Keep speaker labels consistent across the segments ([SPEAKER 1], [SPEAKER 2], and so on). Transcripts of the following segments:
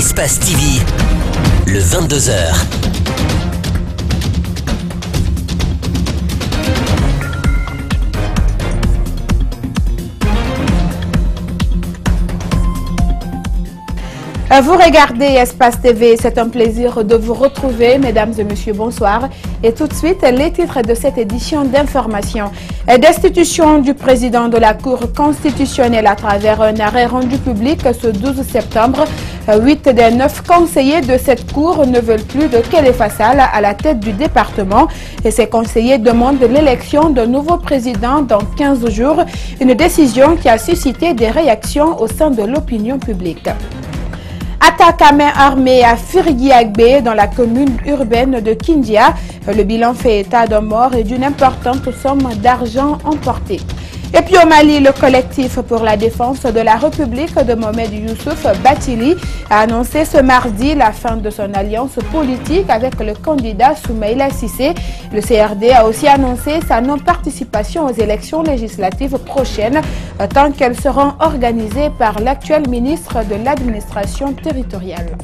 [SPEAKER 1] Espace TV, le 22h.
[SPEAKER 2] Vous regardez Espace TV, c'est un plaisir de vous retrouver, mesdames et messieurs, bonsoir. Et tout de suite, les titres de cette édition d'information. Destitution du président de la Cour constitutionnelle à travers un arrêt rendu public ce 12 septembre. 8 des 9 conseillers de cette Cour ne veulent plus de Kéléfa Sall à la tête du département. Et ces conseillers demandent l'élection d'un nouveau président dans 15 jours. Une décision qui a suscité des réactions au sein de l'opinion publique. Attaque à main armée à Firgiagbe dans la commune urbaine de Kindia. Le bilan fait état d'un mort et d'une importante somme d'argent emportée. Et puis au Mali, le collectif pour la défense de la République de Mohamed Youssouf Batili a annoncé ce mardi la fin de son alliance politique avec le candidat Soumaïla Cissé. Le CRD a aussi annoncé sa non-participation aux élections législatives prochaines tant qu'elles seront organisées par l'actuel ministre de l'administration territoriale.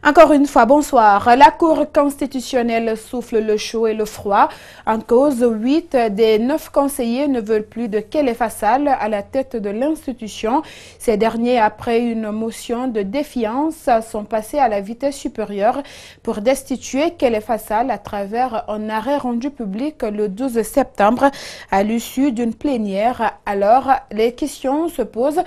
[SPEAKER 2] Encore une fois, bonsoir. La Cour constitutionnelle souffle le chaud et le froid. En cause, 8 des 9 conseillers ne veulent plus de Kéléfa Sall à la tête de l'institution. Ces derniers, après une motion de défiance, sont passés à la vitesse supérieure pour destituer Kéléfa Sall à travers un arrêt rendu public le 12 septembre à l'issue d'une plénière. Alors, les questions se posent.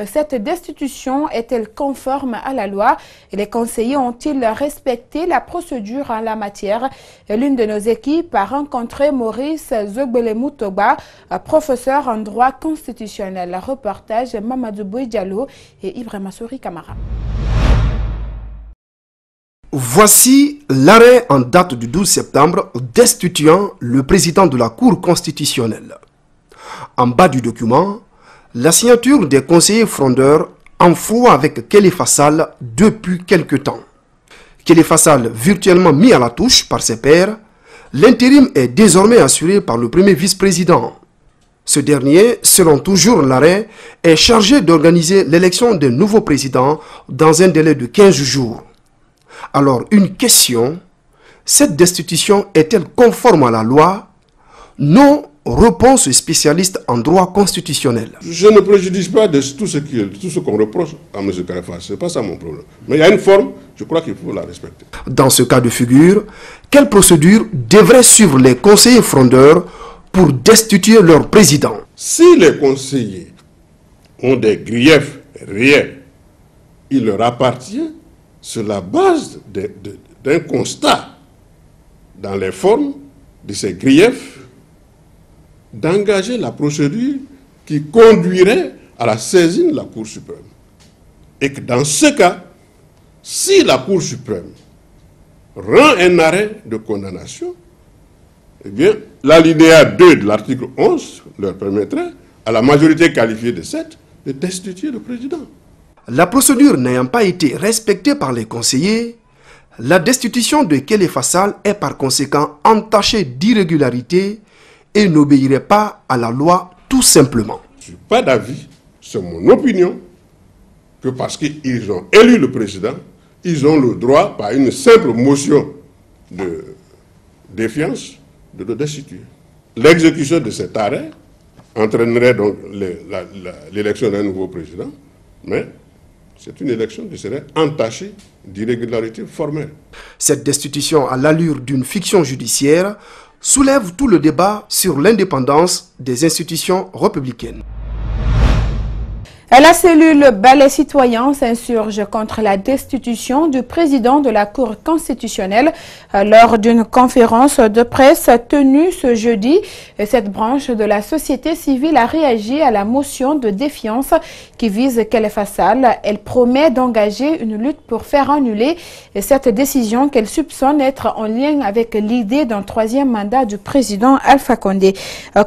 [SPEAKER 2] Cette destitution est-elle conforme à la loi? Et les conseillers ont-ils respecté la procédure en la matière? L'une de nos équipes a rencontré Maurice Zogbelemoutoba, professeur en droit constitutionnel. Reportage Mamadou Diallo et Ibrahima Souri Kamara.
[SPEAKER 3] Voici l'arrêt en date du 12 septembre destituant le président de la Cour constitutionnelle. En bas du document, la signature des conseillers frondeurs en froid avec Kéléfa Sall depuis quelque temps. Kéléfa Sall virtuellement mis à la touche par ses pairs, l'intérim est désormais assuré par le premier vice-président. Ce dernier, selon toujours l'arrêt, est chargé d'organiser l'élection d'un nouveau président dans un délai de 15 jours. Alors une question, cette destitution est-elle conforme à la loi? Non. Réponse spécialiste en droit constitutionnel.
[SPEAKER 4] Je ne préjudice pas de tout ce qu'on reproche à M. Kéléfa, ce n'est pas ça mon problème. Mais il y a une forme, je crois qu'il faut la respecter.
[SPEAKER 3] Dans ce cas de figure, quelle procédure devraient suivre les conseillers frondeurs pour destituer leur président?
[SPEAKER 4] Si les conseillers ont des griefs réels, il leur appartient, sur la base d'un constat dans les formes de ces griefs, d'engager la procédure qui conduirait à la saisine de la Cour suprême. Et que dans ce cas, si la Cour suprême rend un arrêt de condamnation, eh bien, l'alinéa 2 de l'article 11 leur permettrait, à la majorité qualifiée de 7, de destituer le président.
[SPEAKER 3] La procédure n'ayant pas été respectée par les conseillers, la destitution de Kéléfa Sall est par conséquent entachée d'irrégularités et n'obéirait pas à la loi tout simplement.
[SPEAKER 4] Je ne suis pas d'avis, c'est mon opinion, que parce qu'ils ont élu le président, ils ont le droit, par une simple motion de défiance, de le destituer. L'exécution de cet arrêt entraînerait donc l'élection d'un nouveau président, mais c'est une élection qui serait entachée d'irrégularités formelles.
[SPEAKER 3] Cette destitution à l'allure d'une fiction judiciaire soulève tout le débat sur l'indépendance des institutions républicaines.
[SPEAKER 2] La cellule Balai Citoyen s'insurge contre la destitution du président de la Cour constitutionnelle lors d'une conférence de presse tenue ce jeudi. Cette branche de la société civile a réagi à la motion de défiance qui vise Kéléfa Sall. Elle promet d'engager une lutte pour faire annuler cette décision qu'elle soupçonne être en lien avec l'idée d'un troisième mandat du président Alpha Condé.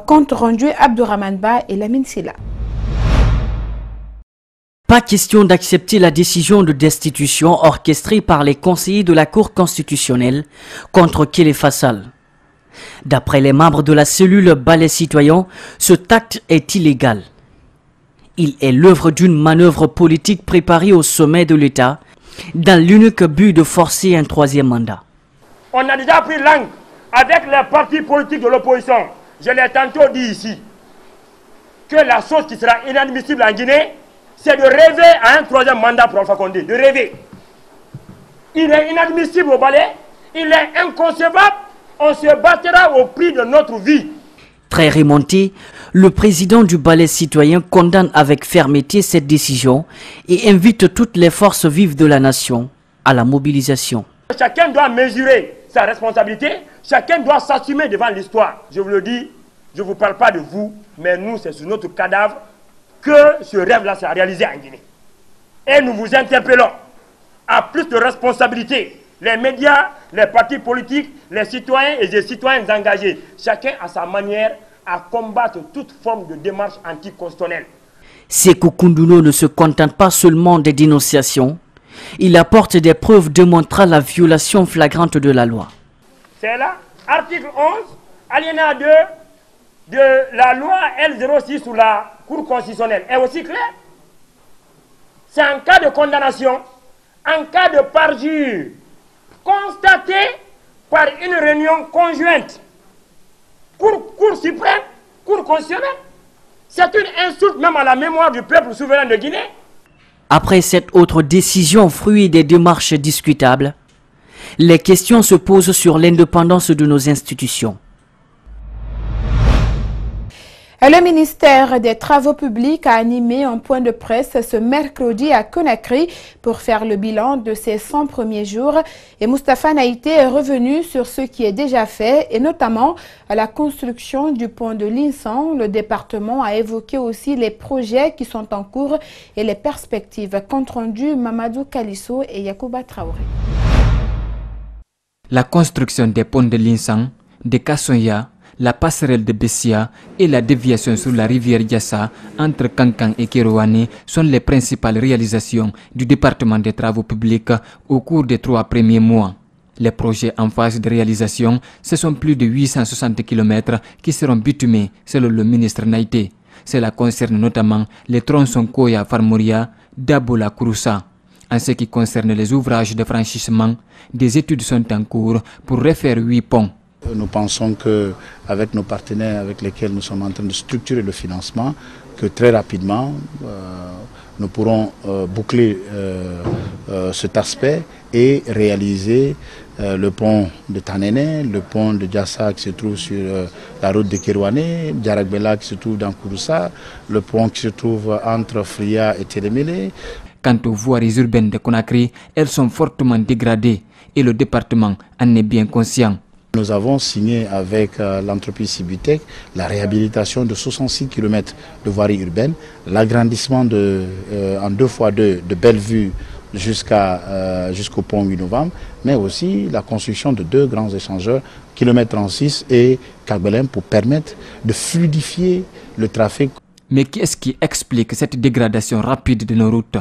[SPEAKER 2] Compte rendu Abdourahmane Ba et Lamine Silla.
[SPEAKER 5] Pas question d'accepter la décision de destitution orchestrée par les conseillers de la Cour constitutionnelle contre Kéléfa Sall. D'après les membres de la cellule Balai Citoyen, ce acte est illégal. Il est l'œuvre d'une manœuvre politique préparée au sommet de l'État dans l'unique but de forcer un troisième mandat.
[SPEAKER 6] On a déjà pris langue avec les partis politiques de l'opposition. Je l'ai tantôt dit ici, que la chose qui sera inadmissible en Guinée, c'est de rêver à un troisième mandat pour Alpha Condé, de rêver. Il est inadmissible au Balai, il est inconcevable, on se battra au prix de notre vie.
[SPEAKER 5] Très remonté, le président du Balai citoyen condamne avec fermeté cette décision et invite toutes les forces vives de la nation à la mobilisation.
[SPEAKER 6] Chacun doit mesurer sa responsabilité, chacun doit s'assumer devant l'histoire. Je vous le dis, je ne vous parle pas de vous, mais nous, c'est sur notre cadavre que ce rêve-là s'est réalisé en Guinée. Et nous vous interpellons à plus de responsabilité. Les médias, les partis politiques, les citoyens et les citoyennes engagés, chacun à sa manière, à combattre toute forme de démarche anticonstitutionnelle.
[SPEAKER 5] Sékou Koundouno ne se contente pas seulement des dénonciations, il apporte des preuves démontrant la violation flagrante de la loi.
[SPEAKER 6] C'est là, article 11, alinéa 2 de la loi L06 sur la Cour constitutionnelle est aussi clair. C'est en cas de condamnation, en cas de parjure, constaté par une réunion conjointe, Cour suprême, Cour constitutionnelle. C'est une insulte même à la mémoire du peuple souverain de Guinée.
[SPEAKER 5] Après cette autre décision fruit des démarches discutables, les questions se posent sur l'indépendance de nos institutions.
[SPEAKER 2] Le ministère des Travaux publics a animé un point de presse ce mercredi à Conakry pour faire le bilan de ses 100 premiers jours. Et Moustapha Naïté est revenu sur ce qui est déjà fait et notamment à la construction du pont de Linsan. Le département a évoqué aussi les projets qui sont en cours et les perspectives. Compte rendu Mamadou Kalisso et Yacouba Traoré.
[SPEAKER 7] La construction des ponts de Linsan, de Kassonya, la passerelle de Bessia et la déviation sur la rivière Yassa entre Kankan et Kérouané sont les principales réalisations du département des travaux publics au cours des 3 premiers mois. Les projets en phase de réalisation, ce sont plus de 860 km qui seront bitumés selon le ministre Naïté. Cela concerne notamment les tronçons Koya-Farmouria, Dabola-Kouroussa. En ce qui concerne les ouvrages de franchissement, des études sont en cours pour refaire 8 ponts.
[SPEAKER 8] Nous pensons qu'avec nos partenaires avec lesquels nous sommes en train de structurer le financement, que très rapidement, nous pourrons boucler cet aspect et réaliser le pont de Tanene, le pont de Diassa qui se trouve sur la route de Kérouané, Diaragbela qui se trouve dans Kouroussa, le pont qui se trouve entre Fria et Télémélé.
[SPEAKER 7] Quant aux voiries urbaines de Conakry, elles sont fortement dégradées et le département en est bien conscient.
[SPEAKER 8] Nous avons signé avec l'entreprise Cibutec la réhabilitation de 66 km de voirie urbaine, l'agrandissement en 2x2 de Bellevue jusqu'au pont 8 novembre, mais aussi la construction de 2 grands échangeurs, kilomètre 36 et Kagbelem, pour permettre de fluidifier le trafic.
[SPEAKER 7] Mais qu'est-ce qui explique cette dégradation rapide de nos routes?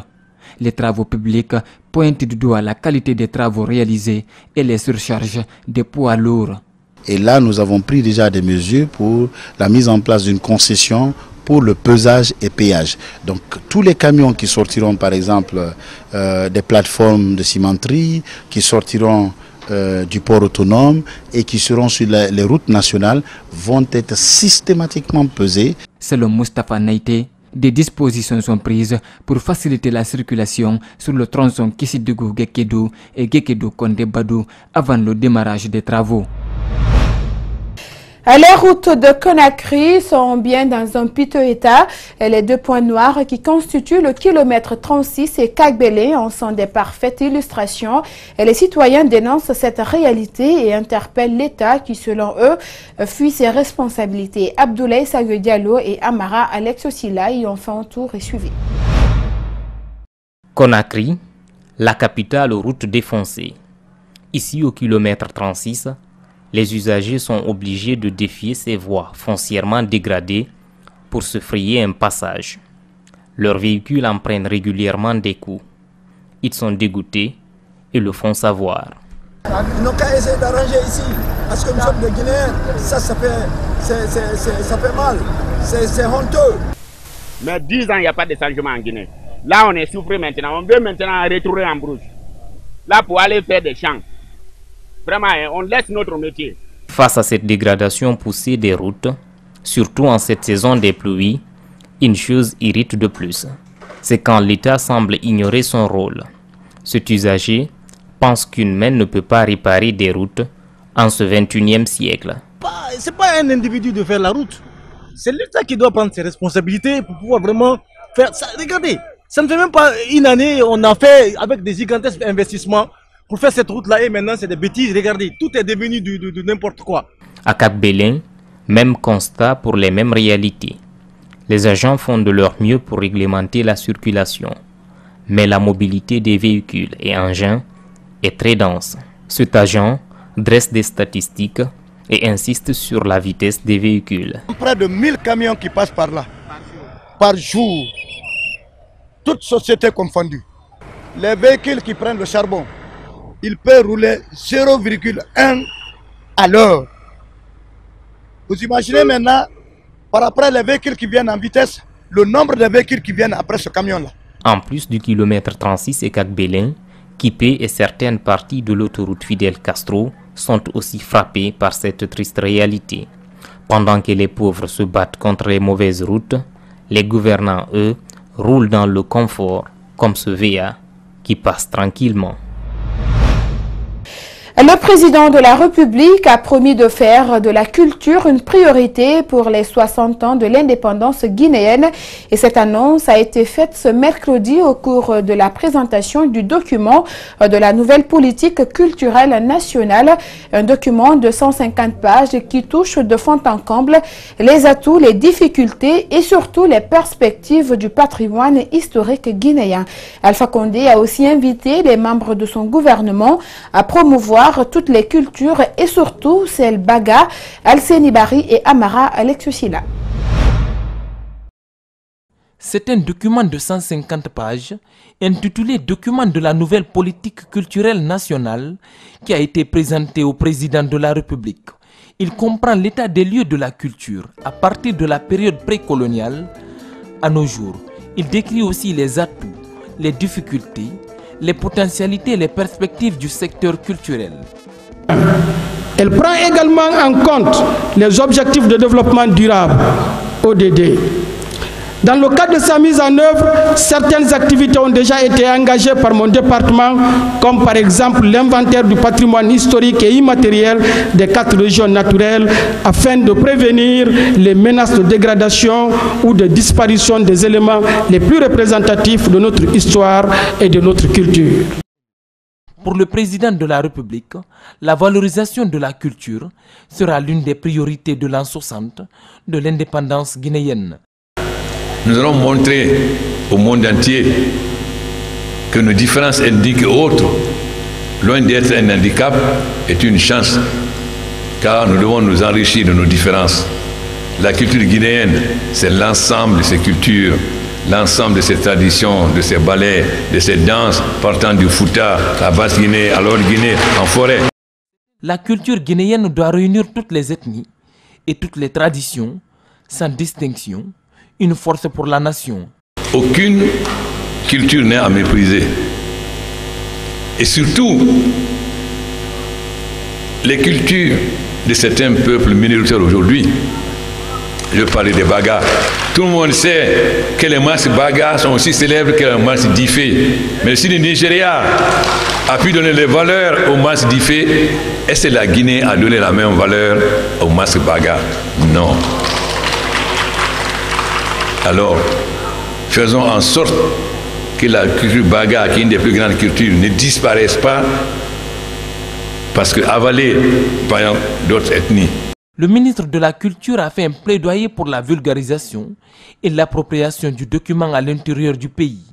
[SPEAKER 7] Les travaux publics pointent du doigt la qualité des travaux réalisés et les surcharges des poids lourds.
[SPEAKER 8] Et là, nous avons pris déjà des mesures pour la mise en place d'une concession pour le pesage et péage. Donc tous les camions qui sortiront par exemple des plateformes de cimenterie, qui sortiront du port autonome et qui seront sur les routes nationales vont être systématiquement pesés.
[SPEAKER 7] Selon Moustapha Naïté, des dispositions sont prises pour faciliter la circulation sur le tronçon Kissidugou-Gekedou et Gekedou-Kondé-Badou avant le démarrage des travaux.
[SPEAKER 2] Les routes de Conakry sont bien dans un piteux état. Les 2 points noirs qui constituent le kilomètre 36 et Kagbélé en sont des parfaites illustrations. Les citoyens dénoncent cette réalité et interpellent l'État qui, selon eux, fuit ses responsabilités. Abdoulaye Sague Diallo et Amara Alex Osila y ont fait un tour et suivi.
[SPEAKER 9] Conakry, la capitale aux routes défoncées. Ici, au kilomètre 36, les usagers sont obligés de défier ces voies foncièrement dégradées pour se frayer un passage. Leurs véhicules en prennent régulièrement des coups. Ils sont dégoûtés et le font savoir.
[SPEAKER 10] Ils n'ont qu'à essayer d'arranger ici, parce que nous sommes des Guinéens, ça fait mal, c'est honteux.
[SPEAKER 11] Mais 10 ans, il n'y a pas de changement en Guinée. Là, on est souffré maintenant. On veut maintenant retourner en brousse. Là, pour aller faire des champs. Vraiment, on laisse notre métier.
[SPEAKER 9] Face à cette dégradation poussée des routes, surtout en cette saison des pluies, une chose irrite de plus. C'est quand l'État semble ignorer son rôle. Cet usager pense qu'une main ne peut pas réparer des routes en ce 21e siècle.
[SPEAKER 10] Ce n'est pas un individu de faire la route. C'est l'État qui doit prendre ses responsabilités pour pouvoir vraiment faire ça. Regardez, ça ne fait même pas une année, on a fait avec des gigantesques investissements pour faire cette route-là et maintenant c'est des bêtises. Regardez, tout est devenu de n'importe quoi.
[SPEAKER 9] À Cap-Belin, même constat pour les mêmes réalités. Les agents font de leur mieux pour réglementer la circulation. Mais la mobilité des véhicules et engins est très dense. Cet agent dresse des statistiques et insiste sur la vitesse des véhicules.
[SPEAKER 10] Près de 1000 camions qui passent par là, par jour, toutes sociétés confondues. Les véhicules qui prennent le charbon, ils peuvent rouler 0,1 à l'heure. Vous imaginez maintenant, par après les véhicules qui viennent en vitesse, le nombre de véhicules qui viennent après ce camion-là.
[SPEAKER 9] En plus du kilomètre 36 et Cap-Belin, Kipé et certaines parties de l'autoroute Fidel Castro sont aussi frappés par cette triste réalité. Pendant que les pauvres se battent contre les mauvaises routes, les gouvernants, eux, roulent dans le confort, comme ce VA qui passe tranquillement.
[SPEAKER 2] Le président de la République a promis de faire de la culture une priorité pour les 60 ans de l'indépendance guinéenne et cette annonce a été faite ce mercredi au cours de la présentation du document de la nouvelle politique culturelle nationale, un document de 150 pages qui touche de fond en comble les atouts, les difficultés et surtout les perspectives du patrimoine historique guinéen. Alpha Condé a aussi invité les membres de son gouvernement à promouvoir toutes les cultures et surtout celles Baga, Alseni Bari et Amara Alexusila.
[SPEAKER 12] C'est un document de 150 pages intitulé « Document de la nouvelle politique culturelle nationale » qui a été présenté au président de la République. Il comprend l'état des lieux de la culture à partir de la période précoloniale à nos jours. Il décrit aussi les atouts, les difficultés, les potentialités et les perspectives du secteur culturel.
[SPEAKER 13] Elle prend également en compte les objectifs de développement durable, ODD. Dans le cadre de sa mise en œuvre, certaines activités ont déjà été engagées par mon département, comme par exemple l'inventaire du patrimoine historique et immatériel des 4 régions naturelles, afin de prévenir les menaces de dégradation ou de disparition des éléments les plus représentatifs de notre histoire et de notre culture.
[SPEAKER 12] Pour le président de la République, la valorisation de la culture sera l'une des priorités de l'an 60 de l'indépendance guinéenne.
[SPEAKER 14] Nous allons montrer au monde entier que nos différences ethniques et autres, loin d'être un handicap, est une chance, car nous devons nous enrichir de nos différences. La culture guinéenne, c'est l'ensemble de ces cultures, l'ensemble de ces traditions, de ces ballets, de ces danses, partant du Fouta, la Basse-Guinée, à l'Or-Guinée, en forêt.
[SPEAKER 12] La culture guinéenne doit réunir toutes les ethnies et toutes les traditions, sans distinction, une force pour la nation.
[SPEAKER 14] Aucune culture n'est à mépriser. Et surtout, les cultures de certains peuples minoritaires aujourd'hui, je parlais des Baga. Tout le monde sait que les masses Baga sont aussi célèbres que les masses d'Ifé. Mais si le Nigeria a pu donner les valeurs aux masses d'Ifé, est-ce que la Guinée a donné la même valeur aux masses Baga? Non. Alors, faisons en sorte que la culture Baga, qui est une des plus grandes cultures, ne disparaisse pas parce qu'avalée par d'autres ethnies.
[SPEAKER 12] Le ministre de la Culture a fait un plaidoyer pour la vulgarisation et l'appropriation du document à l'intérieur du pays.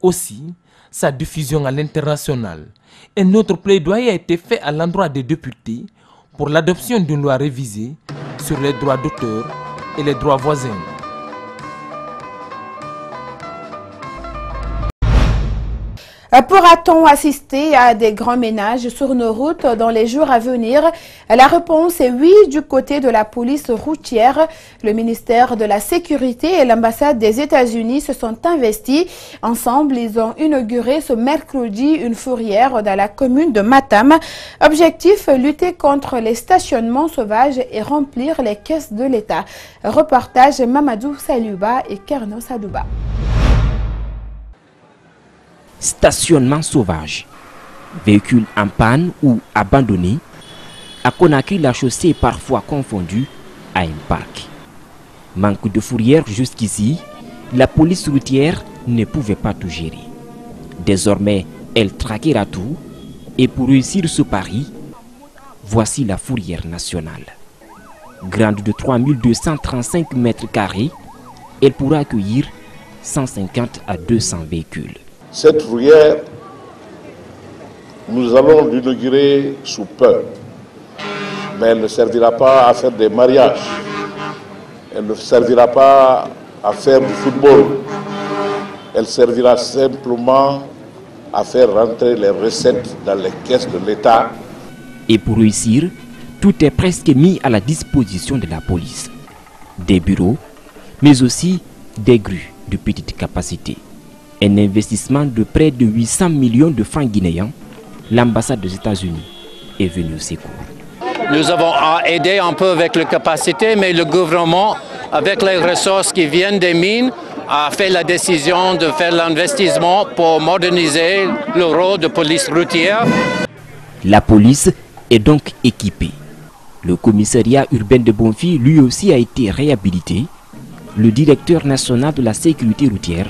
[SPEAKER 12] Aussi, sa diffusion à l'international. Un autre plaidoyer a été fait à l'endroit des députés pour l'adoption d'une loi révisée sur les droits d'auteur et les droits voisins.
[SPEAKER 2] Pourra-t-on assister à des grands ménages sur nos routes dans les jours à venir? La réponse est oui du côté de la police routière. Le ministère de la Sécurité et l'ambassade des États-Unis se sont investis. Ensemble, ils ont inauguré ce mercredi une fourrière dans la commune de Matam. Objectif, lutter contre les stationnements sauvages et remplir les caisses de l'État. Reportage Mamadou Saluba et Kerno Sadouba.
[SPEAKER 15] Stationnement sauvage, véhicules en panne ou abandonnés. À Conakry, la chaussée est parfois confondue à un parc. Manque de fourrière jusqu'ici, la police routière ne pouvait pas tout gérer. Désormais, elle traquera tout et pour réussir ce pari, voici la fourrière nationale. Grande de 3235 mètres carrés, elle pourra accueillir 150 à 200 véhicules.
[SPEAKER 16] Cette fourrière, nous allons l'inaugurer sous peu, mais elle ne servira pas à faire des mariages, elle ne servira pas à faire du football, elle servira simplement à faire rentrer les recettes dans les caisses de l'État.
[SPEAKER 15] Et pour réussir, tout est presque mis à la disposition de la police. Des bureaux, mais aussi des grues de petite capacité. Un investissement de près de 800 millions de francs guinéens, l'ambassade des États-Unis est venue au secours.
[SPEAKER 17] Nous avons aidé un peu avec la capacité, mais le gouvernement, avec les ressources qui viennent des mines, a fait la décision de faire l'investissement pour moderniser le rôle de police routière.
[SPEAKER 15] La police est donc équipée. Le commissariat urbain de Bonfils, lui aussi, a été réhabilité. Le directeur national de la sécurité routière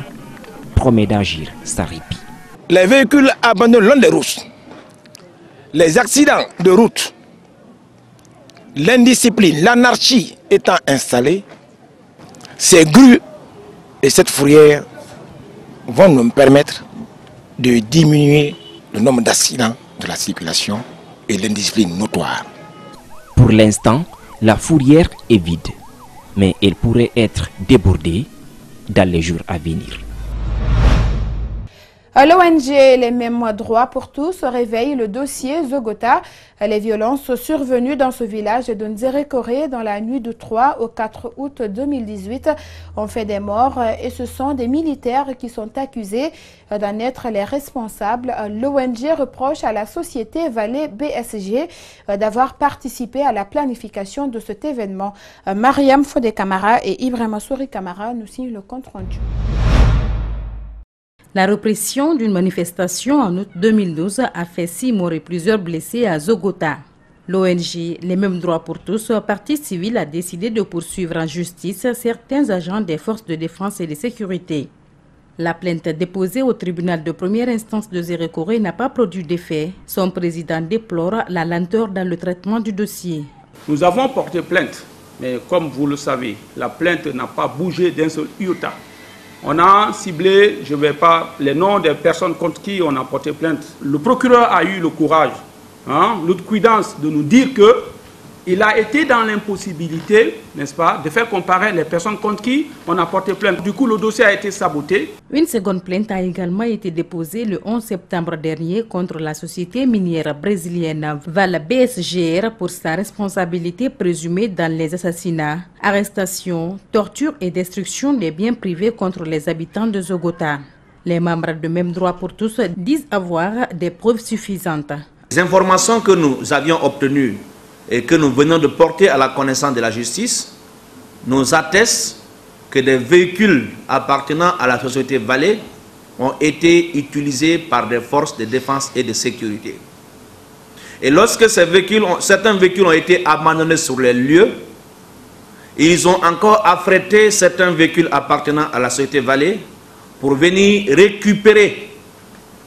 [SPEAKER 15] promet d'agir sans répit.
[SPEAKER 18] Les véhicules abandonnés le long des routes, les accidents de route, l'indiscipline, l'anarchie étant installée, ces grues et cette fourrière vont nous permettre de diminuer le nombre d'accidents de la circulation et l'indiscipline notoire.
[SPEAKER 15] Pour l'instant, la fourrière est vide, mais elle pourrait être débordée dans les jours à venir.
[SPEAKER 2] L'ONG Les Mêmes Droits pour tous réveille le dossier Zogota. Les violences survenues dans ce village de Nzérékoré dans la nuit du 3 au 4 août 2018 ont fait des morts et ce sont des militaires qui sont accusés d'en être les responsables. L'ONG reproche à la société Valais BSG d'avoir participé à la planification de cet événement. Mariam Fodé Camara et Ibrahima Souri Camara nous signent le compte rendu.
[SPEAKER 19] La répression d'une manifestation en août 2012 a fait 6 morts et plusieurs blessés à Zogota. L'ONG Les Mêmes Droits pour tous, partie civile, a décidé de poursuivre en justice certains agents des forces de défense et de sécurité. La plainte déposée au tribunal de première instance de Nzérékoré n'a pas produit d'effet. Son président déplore la lenteur dans le traitement du dossier.
[SPEAKER 20] Nous avons porté plainte, mais comme vous le savez, la plainte n'a pas bougé d'un seul iota. On a ciblé, je ne vais pas, les noms des personnes contre qui on a porté plainte. Le procureur a eu le courage, l'outcuidance de nous dire qu'il a été dans l'impossibilité, n'est-ce pas, de faire comparer les personnes contre qui on a porté plainte. Du coup, le dossier a été saboté.
[SPEAKER 19] Une seconde plainte a également été déposée le 11 septembre dernier contre la société minière brésilienne Vale BSGR pour sa responsabilité présumée dans les assassinats, arrestations, tortures et destruction des biens privés contre les habitants de Zogota. Les membres de Mêmes Droits pour tous disent avoir des preuves suffisantes.
[SPEAKER 21] Les informations que nous avions obtenues et que nous venons de porter à la connaissance de la justice nous attestent que des véhicules appartenant à la société Valais ont été utilisés par des forces de défense et de sécurité. Et lorsque certains véhicules ont été abandonnés sur les lieux, ils ont encore affrété certains véhicules appartenant à la société Valais pour venir récupérer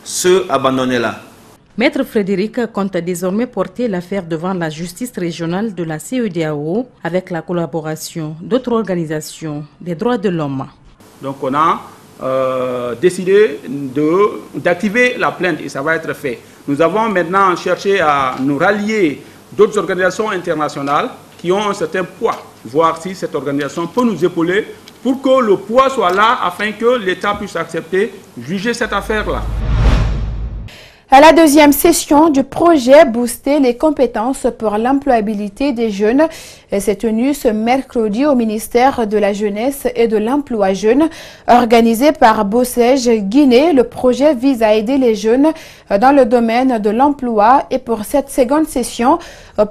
[SPEAKER 21] ceux abandonnés-là.
[SPEAKER 19] Maître Frédéric compte désormais porter l'affaire devant la justice régionale de la CEDEAO avec la collaboration d'autres organisations des droits de l'homme.
[SPEAKER 20] Donc on a décidé d'activer la plainte et ça va être fait. Nous avons maintenant cherché à nous rallier d'autres organisations internationales qui ont un certain poids, voir si cette organisation peut nous épauler pour que le poids soit là afin que l'État puisse accepter, juger cette affaire-là.
[SPEAKER 2] À la deuxième session du projet Booster les compétences pour l'employabilité des jeunes s'est tenue ce mercredi au ministère de la Jeunesse et de l'Emploi jeune. Organisé par Bossège Guinée, le projet vise à aider les jeunes dans le domaine de l'emploi et pour cette seconde session,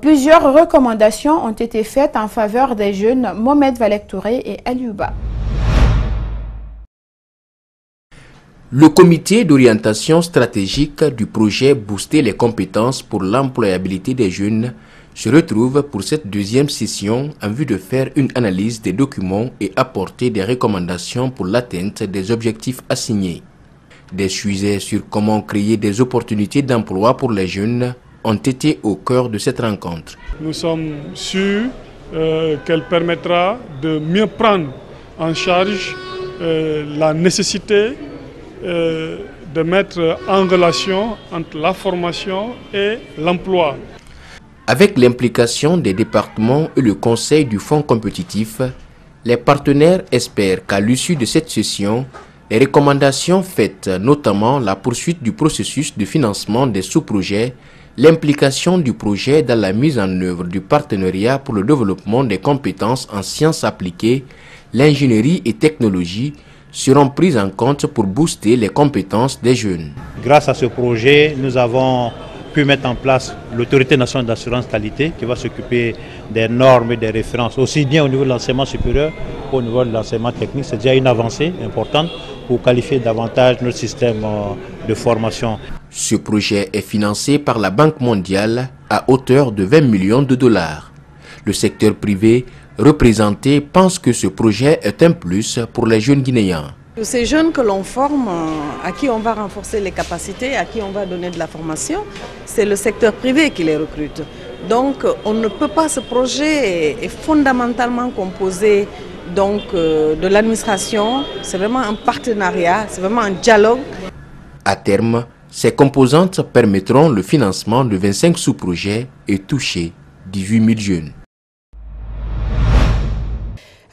[SPEAKER 2] plusieurs recommandations ont été faites en faveur des jeunes Mohamed Valek Touré et Aliouba.
[SPEAKER 1] Le comité d'orientation stratégique du projet Booster les compétences pour l'employabilité des jeunes se retrouve pour cette deuxième session en vue de faire une analyse des documents et apporter des recommandations pour l'atteinte des objectifs assignés. Des sujets sur comment créer des opportunités d'emploi pour les jeunes ont été au cœur de cette rencontre.
[SPEAKER 22] Nous sommes sûrs qu'elle permettra de mieux prendre en charge la nécessité de mettre en relation entre la formation et l'emploi.
[SPEAKER 1] Avec l'implication des départements et le conseil du fonds compétitif, les partenaires espèrent qu'à l'issue de cette session, les recommandations faites, notamment la poursuite du processus de financement des sous-projets, l'implication du projet dans la mise en œuvre du partenariat pour le développement des compétences en sciences appliquées, l'ingénierie et technologie, seront prises en compte pour booster les compétences des jeunes.
[SPEAKER 23] Grâce à ce projet, nous avons pu mettre en place l'autorité nationale d'assurance qualité qui va s'occuper des normes et des références, aussi bien au niveau de l'enseignement supérieur qu'au niveau de l'enseignement technique. C'est déjà une avancée importante pour qualifier davantage notre système de formation.
[SPEAKER 1] Ce projet est financé par la Banque mondiale à hauteur de 20 millions de dollars. Le secteur privé représenté pense que ce projet est un plus pour les jeunes Guinéens.
[SPEAKER 24] Ces jeunes que l'on forme, à qui on va renforcer les capacités, à qui on va donner de la formation, c'est le secteur privé qui les recrute. Donc on ne peut pas, ce projet est fondamentalement composé de l'administration, c'est vraiment un partenariat, c'est vraiment un dialogue.
[SPEAKER 1] À terme, ces composantes permettront le financement de 25 sous-projets et toucher 18 000 jeunes.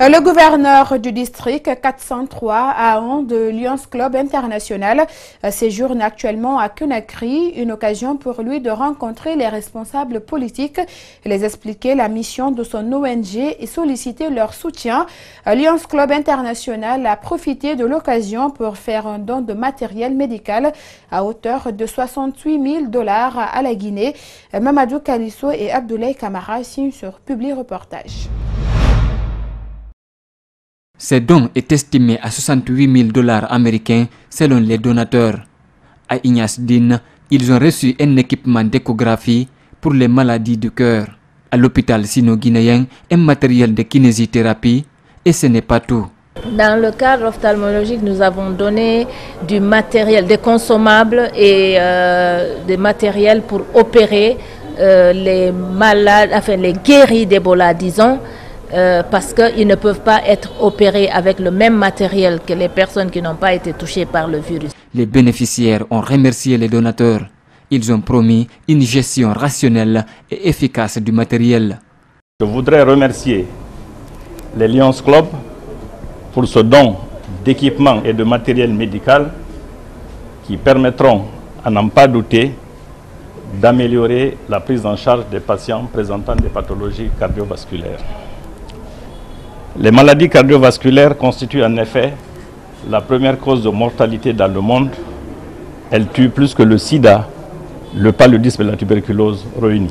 [SPEAKER 2] Le gouverneur du district 403 A1 de Lions Club International séjourne actuellement à Conakry, une occasion pour lui de rencontrer les responsables politiques, les expliquer la mission de son ONG et solliciter leur soutien. Lions Club International a profité de l'occasion pour faire un don de matériel médical à hauteur de 68 000 $ à la Guinée. Mamadou Kalisso et Abdoulaye Kamara signent sur Publi Reportage.
[SPEAKER 7] Ces dons est estimé à 68 000 $ américains selon les donateurs. À Ignace Dine, ils ont reçu un équipement d'échographie pour les maladies du cœur. À l'hôpital sino-guinéen, un matériel de kinésithérapie, et ce n'est pas tout.
[SPEAKER 25] Dans le cadre ophtalmologique, nous avons donné du matériel, des consommables et des matériels pour opérer les malades, enfin les guéris d'Ebola, disons. Parce qu'ils ne peuvent pas être opérés avec le même matériel que les personnes qui n'ont pas été touchées par le virus.
[SPEAKER 7] Les bénéficiaires ont remercié les donateurs. Ils ont promis une gestion rationnelle et efficace du matériel.
[SPEAKER 26] Je voudrais remercier les Lions Club pour ce don d'équipements et de matériel médical qui permettront, à n'en pas douter, d'améliorer la prise en charge des patients présentant des pathologies cardiovasculaires. Les maladies cardiovasculaires constituent en effet la première cause de mortalité dans le monde. Elles tuent plus que le sida, le paludisme et la tuberculose réunis.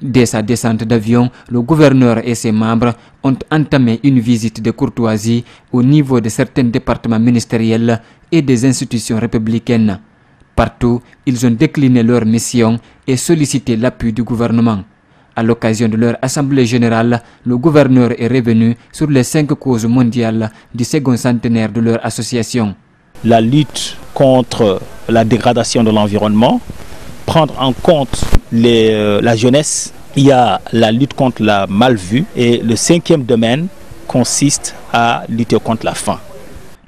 [SPEAKER 7] Dès sa descente d'avion, le gouverneur et ses membres ont entamé une visite de courtoisie au niveau de certains départements ministériels et des institutions républicaines. Partout, ils ont décliné leur mission et sollicité l'appui du gouvernement. À l'occasion de leur assemblée générale, le gouverneur est revenu sur les 5 causes mondiales du second centenaire de leur association.
[SPEAKER 23] La lutte contre la dégradation de l'environnement, prendre en compte la jeunesse, il y a la lutte contre la mal-vue et le 5e domaine consiste à lutter contre la faim.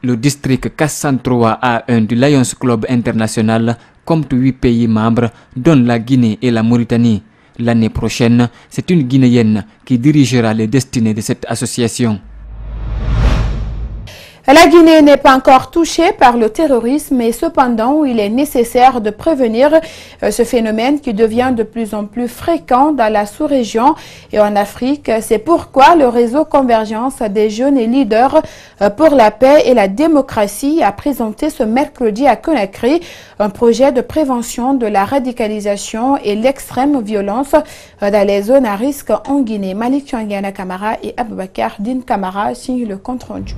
[SPEAKER 7] Le district 403 A1 du Lions Club International compte 8 pays membres, dont la Guinée et la Mauritanie. L'année prochaine, c'est une Guinéenne qui dirigera les destinées de cette association.
[SPEAKER 2] La Guinée n'est pas encore touchée par le terrorisme, mais cependant, il est nécessaire de prévenir ce phénomène qui devient de plus en plus fréquent dans la sous-région et en Afrique. C'est pourquoi le réseau Convergence des jeunes et leaders pour la paix et la démocratie a présenté ce mercredi à Conakry un projet de prévention de la radicalisation et l'extrême violence dans les zones à risque en Guinée. Malik Changana Kamara et Aboubakar Din Kamara signent le compte rendu.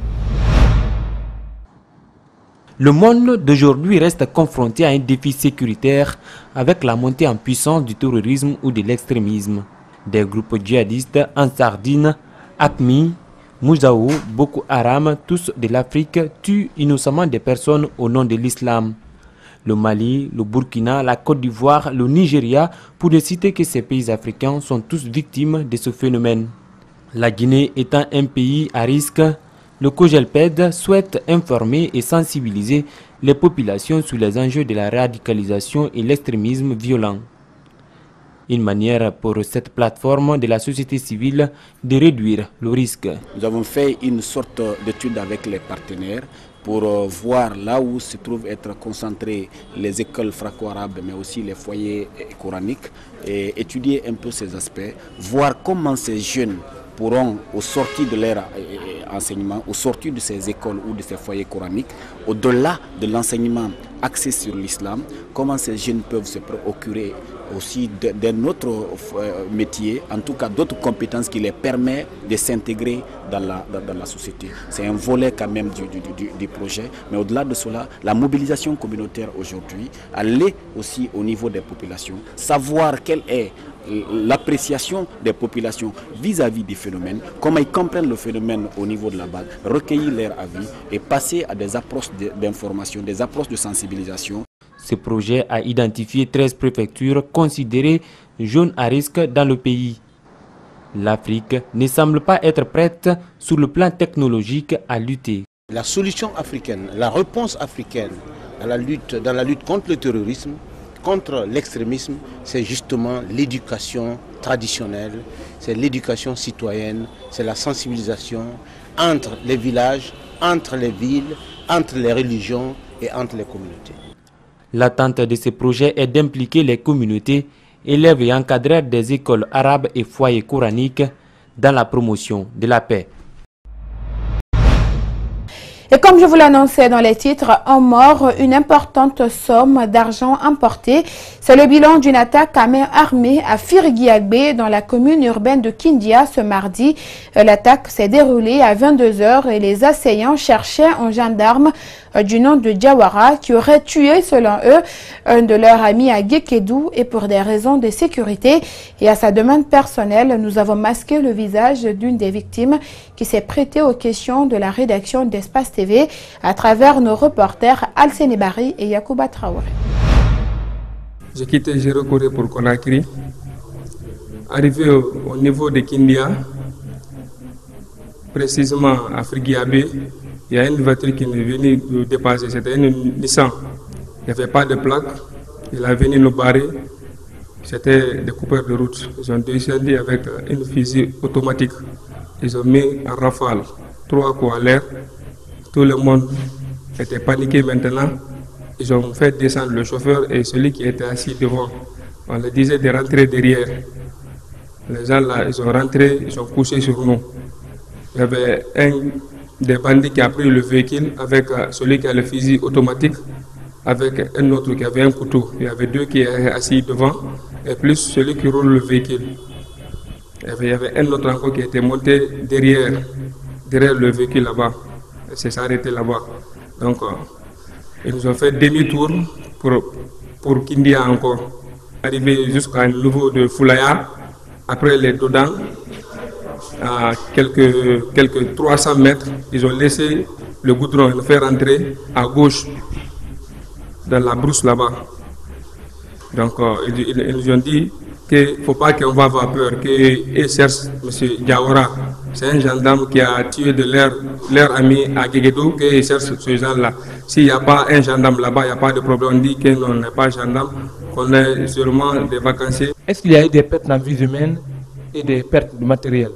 [SPEAKER 12] Le monde d'aujourd'hui reste confronté à un défi sécuritaire avec la montée en puissance du terrorisme ou de l'extrémisme. Des groupes djihadistes en Sardine, AQMI, Mouzaou, Boko Haram, tous de l'Afrique, tuent innocemment des personnes au nom de l'islam. Le Mali, le Burkina, la Côte d'Ivoire, le Nigeria, pour ne citer que ces pays africains, sont tous victimes de ce phénomène. La Guinée étant un pays à risque, le COJELPED souhaite informer et sensibiliser les populations sur les enjeux de la radicalisation et l'extrémisme violent. Une manière pour cette plateforme de la société civile de réduire le risque.
[SPEAKER 3] Nous avons fait une sorte d'étude avec les partenaires pour voir là où se trouvent être concentrées les écoles franco-arabes, mais aussi les foyers coraniques, et étudier un peu ces aspects, voir comment ces jeunes pourront, au sorti de leur enseignement, au sorti de ces écoles ou de ces foyers coraniques, au-delà de l'enseignement axé sur l'islam, comment ces jeunes peuvent se procurer aussi d'un autre métier, en tout cas d'autres compétences qui les permettent de s'intégrer dans la société. C'est un volet quand même du projet, mais au-delà de cela, la mobilisation communautaire aujourd'hui, aller aussi au niveau des populations, savoir quelle est l'appréciation des populations vis-à-vis du phénomène, comment ils comprennent le phénomène au niveau de la base, recueillir leur avis et passer à des approches d'information, des approches de sensibilisation.
[SPEAKER 12] Ce projet a identifié 13 préfectures considérées jaunes à risque dans le pays. L'Afrique ne semble pas être prête sur le plan technologique à lutter.
[SPEAKER 4] La solution africaine, la réponse africaine dans la lutte contre le terrorisme, contre l'extrémisme, c'est justement l'éducation traditionnelle, c'est l'éducation citoyenne, c'est la sensibilisation entre les villages, entre les villes, entre les religions et entre les communautés.
[SPEAKER 12] L'attente de ce projet est d'impliquer les communautés, élèves et encadreurs des écoles arabes et foyers coraniques dans la promotion de la paix.
[SPEAKER 2] Et comme je vous l'annonçais dans les titres, un mort, une importante somme d'argent emportée. C'est le bilan d'une attaque à main armée à Firguiagbé dans la commune urbaine de Kindia ce mardi. L'attaque s'est déroulée à 22 h et les assaillants cherchaient un gendarme du nom de Diawara qui aurait tué, selon eux, un de leurs amis à Guékédou et pour des raisons de sécurité. Et à sa demande personnelle, nous avons masqué le visage d'une des victimes qui s'est prêtée aux questions de la rédaction d'Espace TV à travers nos reporters Alcéné Bari et Yacouba Traoré.
[SPEAKER 5] J'ai quitté Gérokoré pour Conakry. Arrivé au niveau de Kindia, précisément à Firguiagbé, il y a une voiture qui est venue nous dépasser. C'était une Nissan. Il n'y avait pas de plaque. Il est venu nous barrer. C'était des coupeurs de route. Ils ont descendu avec une fusil automatique. Ils ont mis en rafale 3 coups à l'air. Tout le monde était paniqué maintenant. Ils ont fait descendre le chauffeur et celui qui était assis devant. On leur disait de rentrer derrière. Les gens là, ils ont rentré, ils ont couché sur nous. Il y avait un des bandits qui a pris le véhicule avec celui qui a le fusil automatique, avec un autre qui avait un couteau. Il y avait 2 qui étaient assis devant et plus celui qui roule le véhicule. Il y avait un autre encore qui était monté derrière le véhicule là-bas. C'est s'arrêté là-bas. Donc, ils nous ont fait demi-tour pour Kindia encore. Arrivé jusqu'à niveau de Foulaya, après les Dodans, à quelques 300 mètres, ils ont laissé le goudron et nous faire rentrer à gauche dans la brousse là-bas. Donc, ils nous ont dit qu'il ne faut pas qu'on va avoir peur, qu'ils cherchent M. Diawara. C'est un gendarme qui a tué de leur ami à Guéguédou, qu'ils cherchent ce genre-là. S'il n'y a pas un gendarme là-bas, il n'y a pas de problème. On dit qu'on n'est pas gendarme, qu'on est sûrement des vacanciers.
[SPEAKER 6] Est-ce qu'il y a eu des pertes en vie humaine et des pertes de matériel?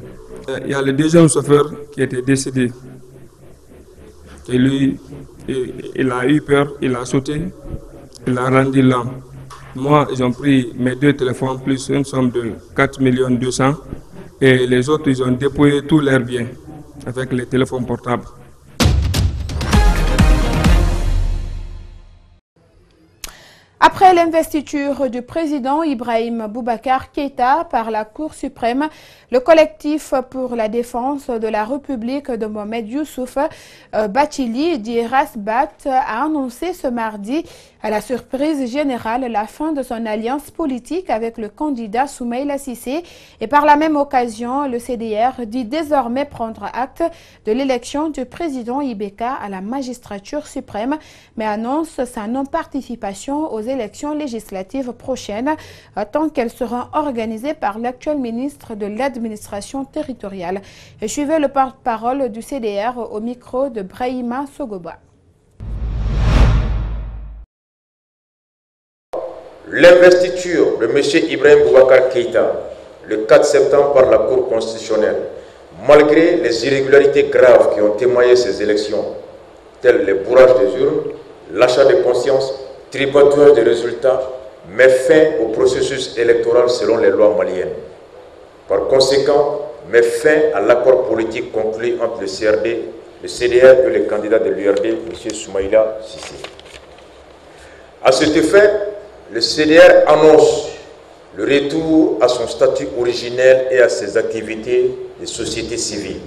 [SPEAKER 5] Il y a le deuxième chauffeur qui était décédé. Et lui, il a eu peur, il a sauté, il a rendu lent. Moi, ils ont pris mes 2 téléphones plus une somme de 4 200 000 et les autres, ils ont dépouillé tous leurs biens avec les téléphones portables.
[SPEAKER 2] Après l'investiture du président Ibrahim Boubacar Keïta par la Cour suprême, le collectif pour la défense de la République de Mohamed Youssouf Bathily dit Rasbat a annoncé ce mardi à la surprise générale la fin de son alliance politique avec le candidat Soumaïla Cissé et par la même occasion le CDR dit désormais prendre acte de l'élection du président Ibeka à la magistrature suprême mais annonce sa non-participation aux élections législatives prochaines tant qu'elles seront organisées par l'actuel ministre de l'administration territoriale. Et suivez le porte-parole du CDR au micro de Brahima Sogoba.
[SPEAKER 8] L'investiture de M. Ibrahim Boubacar Keïta le 4 septembre par la Cour constitutionnelle, malgré les irrégularités graves qui ont témoigné ces élections, telles les bourrages des urnes, l'achat de conscience, tripotage des résultats, met fin au processus électoral selon les lois maliennes. Par conséquent, met fin à l'accord politique conclu entre le CRD, le CDR et le candidat de l'URD, M. Soumaïla Cissé. À cet effet, le CDR annonce le retour à son statut originel et à ses activités de société civile.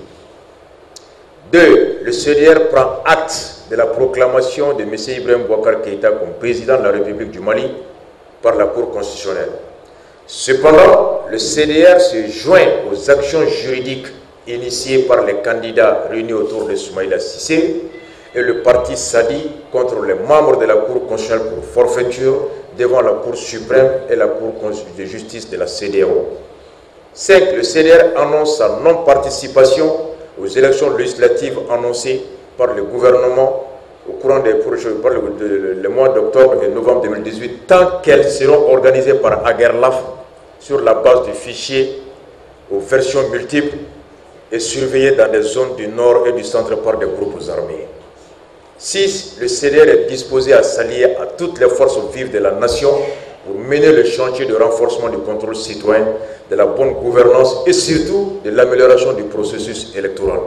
[SPEAKER 8] 2. Le CDR prend acte de la proclamation de M. Ibrahim Boubacar Keïta comme président de la République du Mali par la Cour constitutionnelle. Cependant, le CDR se joint aux actions juridiques initiées par les candidats réunis autour de Soumaïla Cissé et le parti Sadi contre les membres de la Cour constitutionnelle pour forfaiture devant la Cour suprême et la Cour de justice de la CEDEAO. 5. Le CDR annonce sa non-participation aux élections législatives annoncées par le gouvernement au courant des le mois d'octobre et novembre 2018, tant qu'elles seront organisées par Aguerlaf sur la base du fichier aux versions multiples et surveillées dans des zones du nord et du centre par des groupes armés. 6. Le CDR est disposé à s'allier à toutes les forces vives de la nation pour mener le chantier de renforcement du contrôle citoyen, de la bonne gouvernance et surtout de l'amélioration du processus électoral.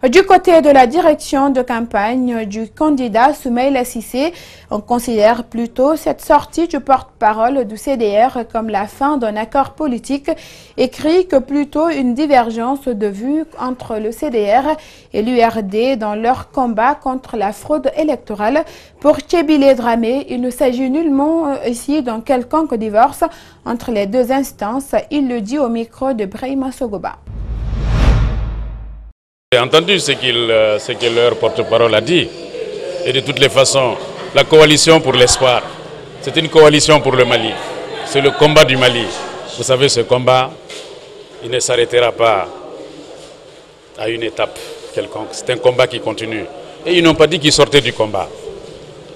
[SPEAKER 2] Du côté de la direction de campagne du candidat Soumaïla Cissé, on considère plutôt cette sortie du porte-parole du CDR comme la fin d'un accord politique écrit que plutôt une divergence de vues entre le CDR et l'URD dans leur combat contre la fraude électorale. Pour Tchébile Dramé, il ne s'agit nullement ici d'un quelconque divorce entre les deux instances. Il le dit au micro de Brahima Sogoba.
[SPEAKER 9] J'ai entendu ce que leur porte-parole a dit. Et de toutes les façons, la coalition pour l'espoir, c'est une coalition pour le Mali. C'est le combat du Mali. Vous savez, ce combat, il ne s'arrêtera pas à une étape quelconque. C'est un combat qui continue. Et ils n'ont pas dit qu'ils sortaient du combat.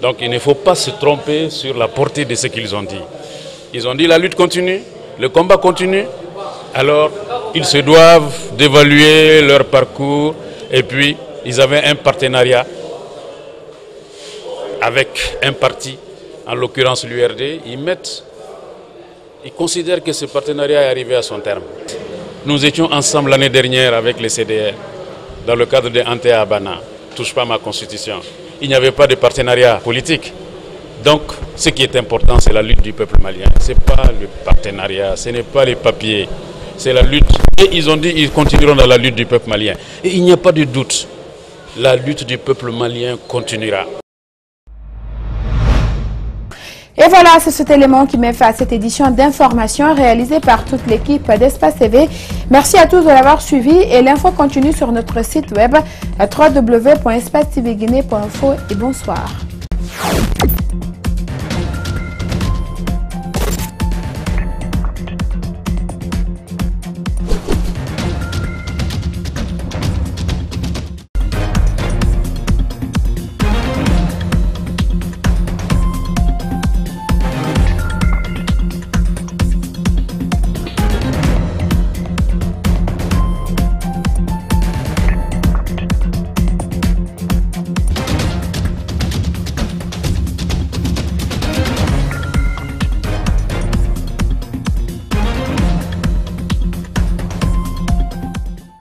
[SPEAKER 9] Donc il ne faut pas se tromper sur la portée de ce qu'ils ont dit. Ils ont dit la lutte continue, le combat continue. Alors, ils se doivent d'évaluer leur parcours et puis ils avaient un partenariat avec un parti, en l'occurrence l'URD. Ils considèrent que ce partenariat est arrivé à son terme. Nous étions ensemble l'année dernière avec les CDR dans le cadre de Antea Abana, touche pas ma constitution. Il n'y avait pas de partenariat politique. Donc, ce qui est important, c'est la lutte du peuple malien. Ce n'est pas le partenariat, ce n'est pas les papiers. C'est la lutte. Et ils ont dit qu'ils continueront dans la lutte du peuple malien. Et il n'y a pas de doute. La lutte du peuple malien continuera.
[SPEAKER 2] Et voilà, c'est cet élément qui met fin à cette édition d'information réalisée par toute l'équipe d'Espace TV. Merci à tous de l'avoir suivi et l'info continue sur notre site web à www.espacetvguinée.info et bonsoir.